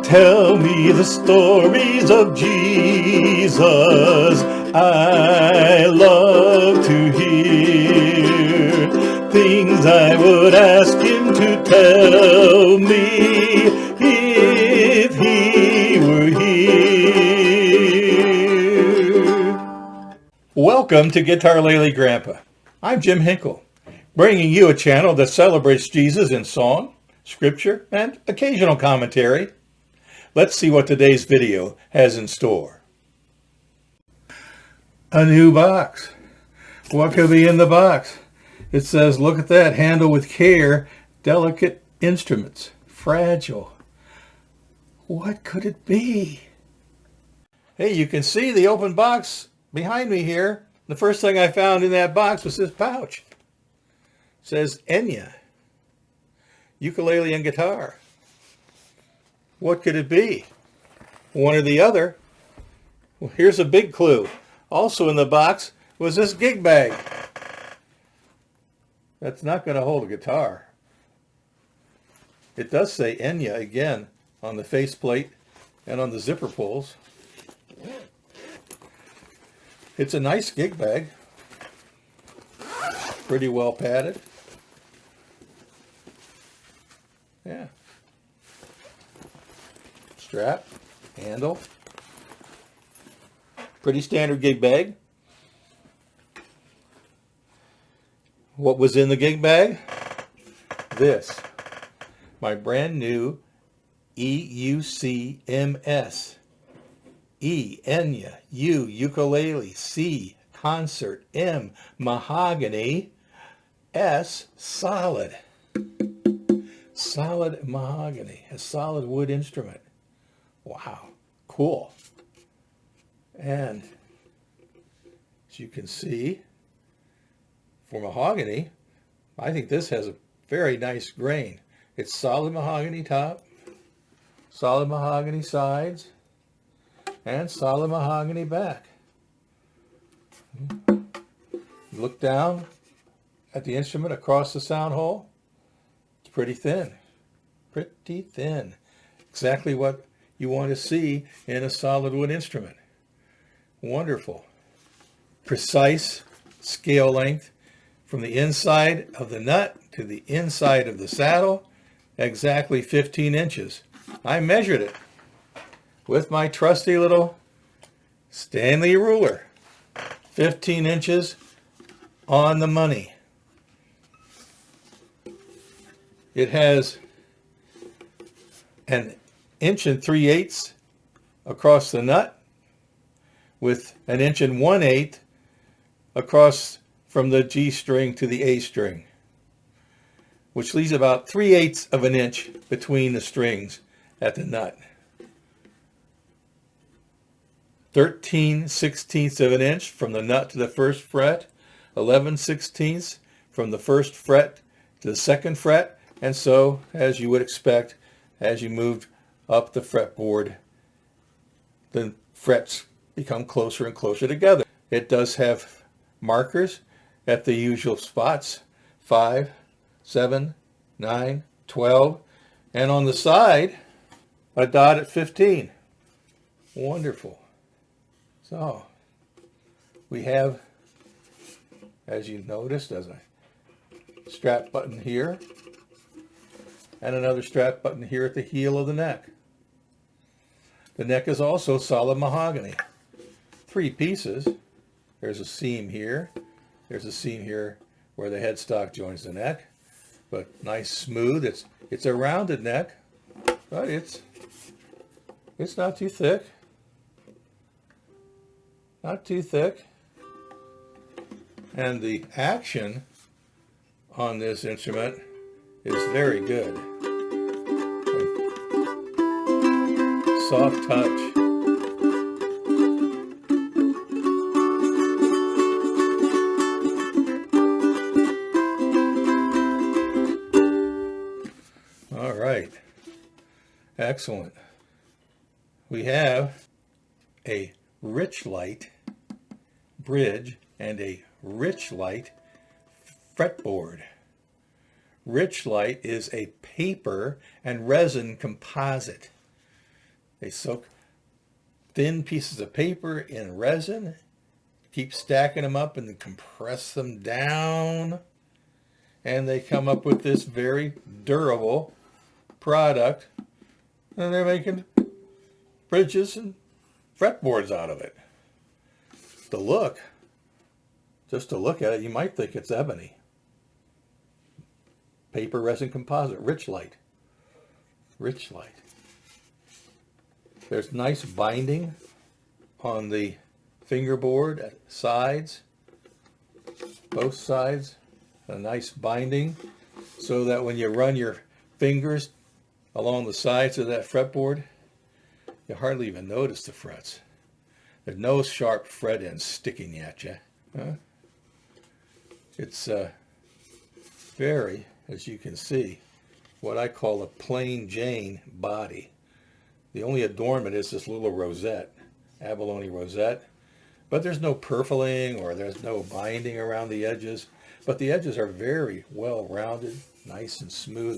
Tell me the stories of Jesus. I love to hear things I would ask him to tell me if he were here. Welcome to Guitar Lily Grandpa. I'm Jim Henkel, bringing you a channel that celebrates Jesus in song, scripture, and occasional commentary. Let's see what today's video has in store. A new box. What could be in the box? It says, look at that, handle with care, delicate instruments, fragile. What could it be? Hey, you can see the open box behind me here. The first thing I found in that box was this pouch. It says Enya, ukulele and guitar. What could it be? One or the other. Well, here's a big clue. Also in the box was this gig bag. That's not going to hold a guitar. It does say Enya again on the faceplate and on the zipper pulls. It's a nice gig bag. Pretty well padded. Yeah. Strap, handle. Pretty standard gig bag. What was in the gig bag? This. My brand new EUC-MS. E, Enya. U, ukulele. C, concert. M, mahogany. S, solid. Solid mahogany. A solid wood instrument. Wow, cool. And as you can see, for mahogany, I think this has a very nice grain. It's solid mahogany top, solid mahogany sides, and solid mahogany back. Look down at the instrument across the sound hole. It's pretty thin. Pretty thin. Exactly what you want to see in a solid wood instrument. Wonderful. Precise scale length from the inside of the nut to the inside of the saddle, exactly 15 inches. I measured it with my trusty little Stanley ruler. 15 inches on the money. It has an 1 3/8 across the nut with an 1 1/8 across from the G string to the A string, which leaves about 3/8 of an inch between the strings at the nut. 13/16 of an inch from the nut to the first fret, 11/16 from the first fret to the second fret, and so, as you would expect, as you moved up the fretboard, the frets become closer and closer together. It does have markers at the usual spots, 5, 7, 9, 12, and on the side, a dot at 15. Wonderful. So, we have, as you noticed, as a strap button here, and another strap button here at the heel of the neck. The neck is also solid mahogany. 3 pieces. There's a seam here. There's a seam here where the headstock joins the neck. But nice smooth. It's a rounded neck, but it's not too thick. Not too thick. And the action on this instrument is very good. Soft touch. All right. Excellent. We have a rich light bridge and a rich light fretboard. Rich light is a paper and resin composite. They soak thin pieces of paper in resin, keep stacking them up and then compress them down, and they come up with this very durable product, and they're making bridges and fretboards out of it. Just to look at it, you might think it's ebony. Paper resin composite, rich light. There's nice binding on the fingerboard at sides, both sides, a nice binding so that when you run your fingers along the sides of that fretboard, you hardly even notice the frets. There's no sharp fret ends sticking at you. Huh? It's very, as you can see, what I call a plain Jane body. The only adornment is this little rosette, abalone rosette, but there's no purfling or there's no binding around the edges, but the edges are very well rounded, nice and smooth.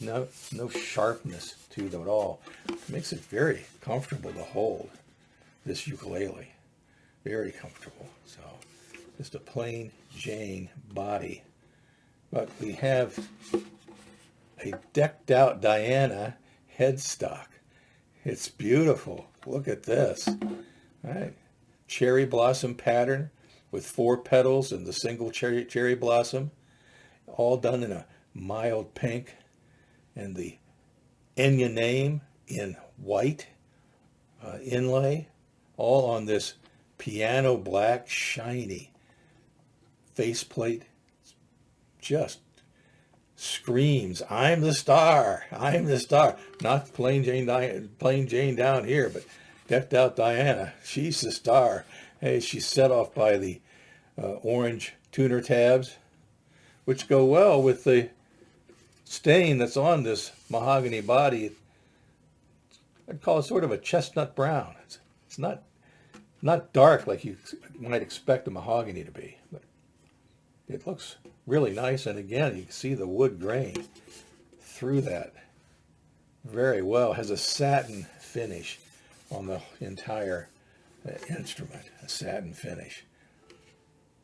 There's no sharpness to them at all. It makes it very comfortable to hold this ukulele. Very comfortable. So just a plain Jane body. But we have a decked out Diana headstock. It's beautiful. Look at this. All right. Cherry blossom pattern with 4 petals and the single cherry blossom, all done in a mild pink, and the Enya name in white inlay, all on this piano black shiny faceplate. Just screams, I'm the star, I'm the star. Not plain Jane down here, but decked out Diana. She's the star. Hey, she's set off by the orange tuner tabs, which go well with the stain that's on this mahogany body. I'd call it sort of a chestnut brown. It's not dark like you might expect a mahogany to be, but it looks really nice. And again, you can see the wood grain through that very well. It has a satin finish on the entire instrument, a satin finish.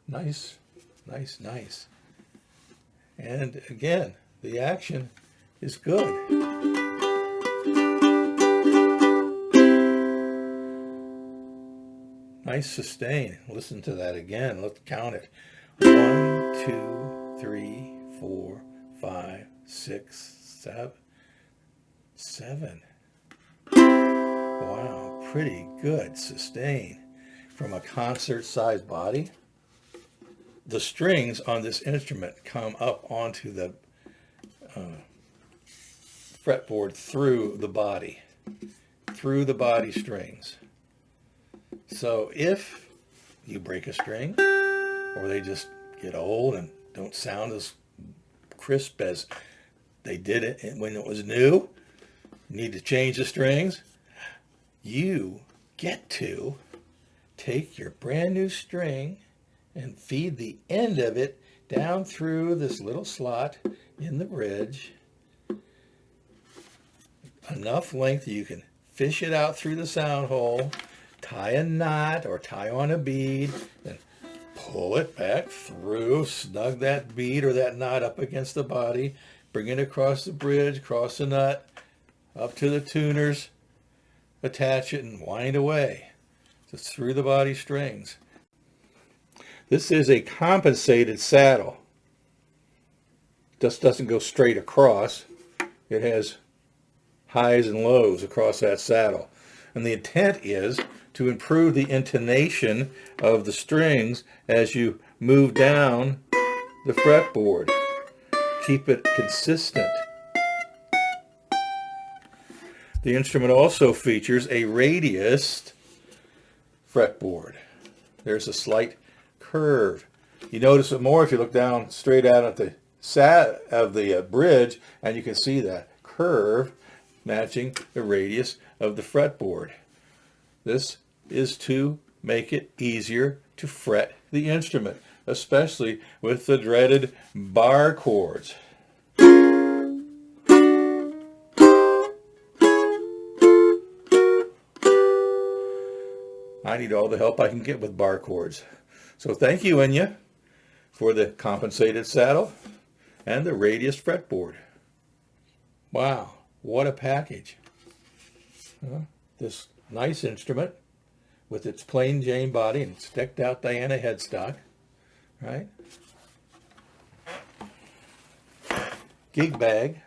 Nice. And again, the action is good. Nice sustain. Listen to that again. Let's count it. 1, 2, 3, 4, 5, 6, 7. Wow, pretty good sustain from a concert-sized body. The strings on this instrument come up onto the fretboard through the body strings. So if you break a string, or they just get old and don't sound as crisp as they did it when it was new, you need to change the strings, you get to take your brand new string and feed the end of it down through this little slot in the bridge, enough length that you can fish it out through the sound hole, tie a knot or tie on a bead, and pull it back through, snug that bead or that knot up against the body, bring it across the bridge, cross the nut, up to the tuners, attach it, and wind away. Just through the body strings. This is a compensated saddle. Just doesn't go straight across. It has highs and lows across that saddle. And the intent is to improve the intonation of the strings as you move down the fretboard. Keep it consistent. The instrument also features a radiused fretboard. There's a slight curve. You notice it more if you look down straight out at the bridge, and you can see that curve matching the radius of the fretboard. This is to make it easier to fret the instrument, especially with the dreaded bar chords. I need all the help I can get with bar chords. So thank you, Enya, for the compensated saddle and the radius fretboard. Wow, what a package. This nice instrument with its plain Jane body and its decked out Diana headstock, right? Gig bag.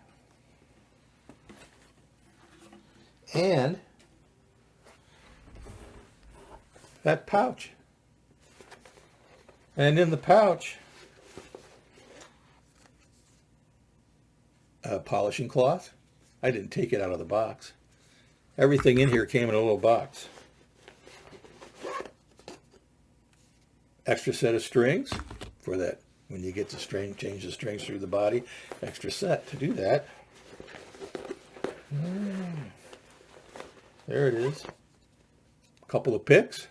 And that pouch. And in the pouch, a polishing cloth. I didn't take it out of the box. Everything in here came in a little box. Extra set of strings for that. When you get the string, change the strings through the body. Extra set to do that. There it is. A couple of picks.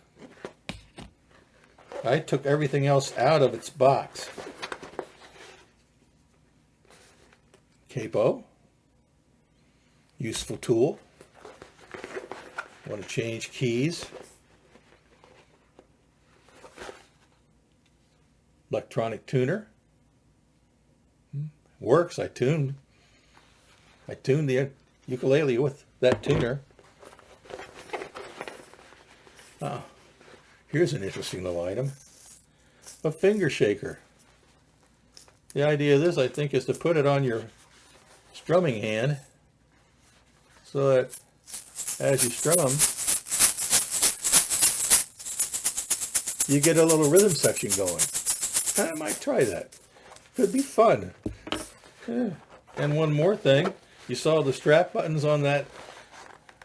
I took everything else out of its box. Capo. Useful tool. Want to change keys. Electronic tuner. Works. I tuned the ukulele with that tuner. Oh, here's an interesting little item. A finger shaker. The idea of this, I think, is to put it on your strumming hand so that as you strum, you get a little rhythm section going. I might try that. Could be fun. Yeah. And one more thing. You saw the strap buttons on that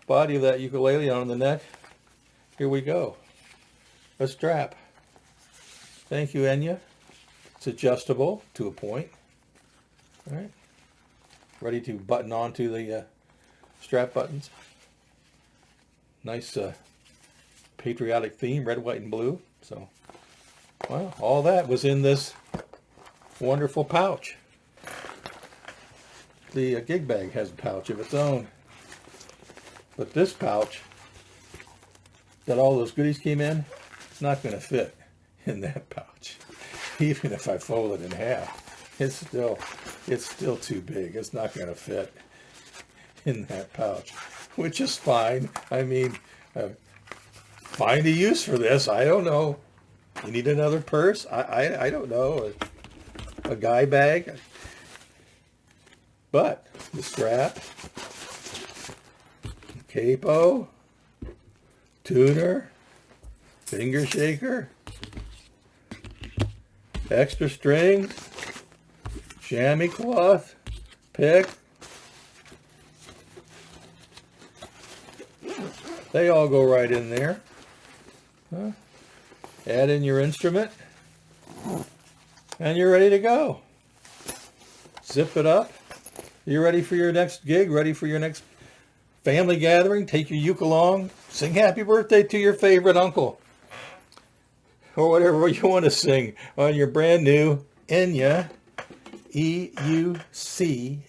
body of that ukulele on the neck. Here we go. A strap. Thank you, Enya. It's adjustable to a point. All right. Ready to button onto the strap buttons. Nice patriotic theme, red, white, and blue. So, well, all that was in this wonderful pouch. The gig bag has a pouch of its own. But this pouch that all those goodies came in, it's not going to fit in that pouch. Even if I fold it in half, it's still too big. It's not going to fit in that pouch, which is fine. I mean, find a use for this. I don't know. You need another purse? I don't know. A guy bag? But the strap, capo, tuner, finger shaker, extra strings, chamois cloth, pick. They all go right in there. Add in your instrument, and you're ready to go. Zip it up. You're ready for your next gig, ready for your next family gathering. Take your uke along. Sing happy birthday to your favorite uncle. Or whatever you want to sing on your brand new Enya EUC-MS.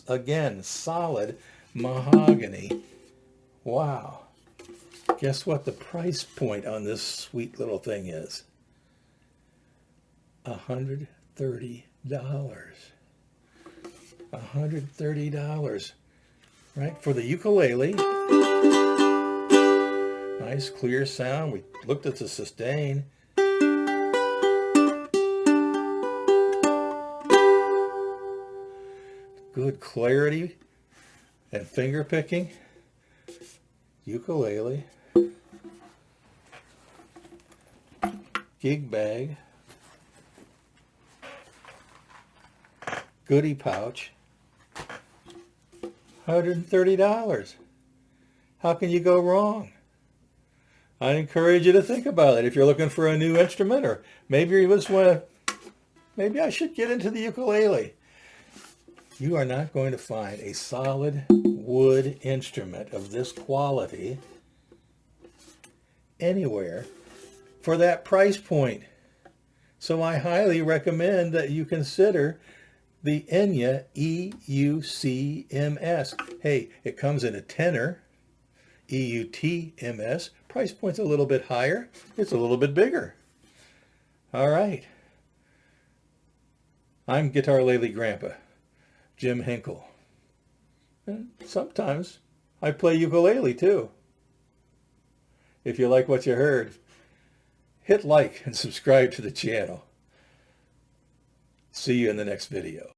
Again, solid mahogany. Wow. Guess what the price point on this sweet little thing is? $130. $130, right? For the ukulele. Nice clear sound. We looked at the sustain. Good clarity and finger picking. Ukulele. Gig bag. Goodie pouch. $130. How can you go wrong? I encourage you to think about it. If you're looking for a new instrument, or maybe you just want to, maybe I should get into the ukulele. You are not going to find a solid wood instrument of this quality anywhere for that price point. So I highly recommend that you consider the Enya EUC-MS. Hey, it comes in a tenor. EUC-MS. Price point's a little bit higher. It's a little bit bigger. All right. I'm Guitar Lately Grandpa, Jim Henkel. And sometimes I play ukulele too. If you like what you heard, hit like and subscribe to the channel. See you in the next video.